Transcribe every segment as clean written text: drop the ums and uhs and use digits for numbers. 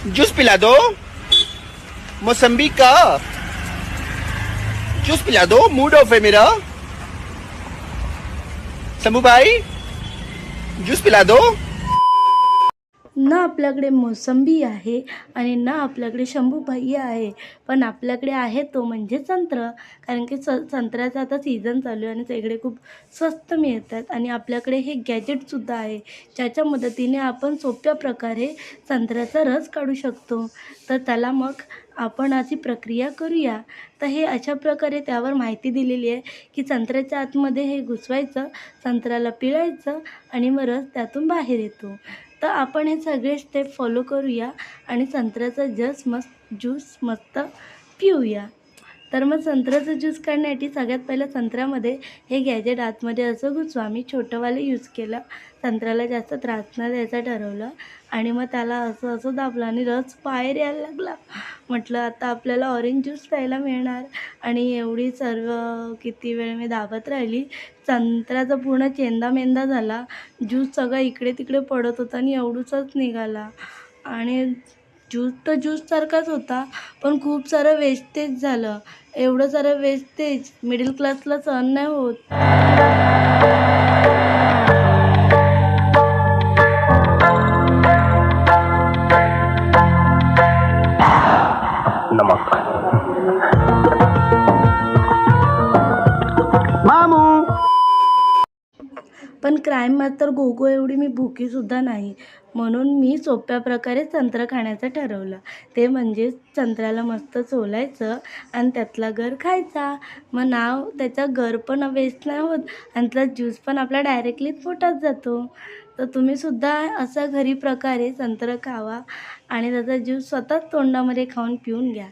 Juice पिला दो, मौसम्बी का juice पिला दो, मूड ऑफ है मेरा। शंभू भाई जूस पिला दो। ना आपल्याकडे मोसंबी आहे आणि ना आपल्याकडे शंभू भैया आहे, पण आपल्याकडे आहे तो म्हणजे संत्र. कारण की संत्र्याचा आता सीझन चालू आहे आणि सगळे खूप स्वस्त मिळतात. आणि आपल्याकडे हे गॅजेटसुद्धा आहे ज्याच्या मदतीने आपण सोप्या प्रकारे संत्र्याचा रस काढू शकतो. तर त्याला मग आपण अशी प्रक्रिया करूया. तर हे अशा प्रकारे त्यावर माहिती दिलेली आहे की संत्र्याच्या आतमध्ये हे घुसवायचं, संत्र्याला पिळायचं आणि मग रस त्यातून बाहेर येतो. तर आपण हे सगळे स्टेप फॉलो करूया आणि संत्र्याचा ज्यूस मस्त पिऊया. तर मग संत्र्याचा ज्यूस काढण्यासाठी सगळ्यात पहिलं संत्र्यामध्ये हे गॅजेट आतमध्ये असं घुसवा. मी छोटंवालं यूज केलं, संत्र्याला जास्त त्रास न द्यायचा ठरवलं आणि मग त्याला असं असं दाबलं आणि रस बाहेर यायला लागला. म्हटलं आता आपल्याला ऑरेंज ज्यूस प्यायला मिळणार. आणि एवढी सर्व किती वेळ मी दाबत राहिली, संत्र्याचा पूर्ण चेंदामेंदा झाला. ज्यूस सगळा इकडे तिकडे पडत होता आणि एवढूसाच निघाला. आणि ज्यूस तर ज्यूससारखाच होता, पण खूप सारं वेस्टेज झालं. एवढं सारं वेस्टेज मिडल क्लासला सहन नाही होत. नमक मामू। पण क्राईम मात्र गोगो एवढी मी भुकीसुद्धा नाही, म्हणून मी सोप्या प्रकारे संत्रं खाण्याचं ठरवलं. ते म्हणजे संत्र्याला मस्त सोलायचं आणि त्यातला गर खायचा. मग नाव त्याचा गर पण वेस्ट नाही होत आणि त्याचा ज्यूस पण आपला डायरेक्टली पोटात जातो. तर तुम्हीसुद्धा असा घरी प्रकारे संत्रं खावा आणि त्याचा ज्यूस स्वतःच तोंडामध्ये खाऊन पिऊन घ्या.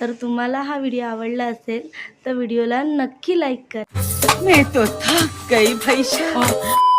तर तुम्हाला हा व्हिडिओ आवडला असेल तर व्हिडिओला नक्की लाईक करा. मैं तो थक गई भाई साहब।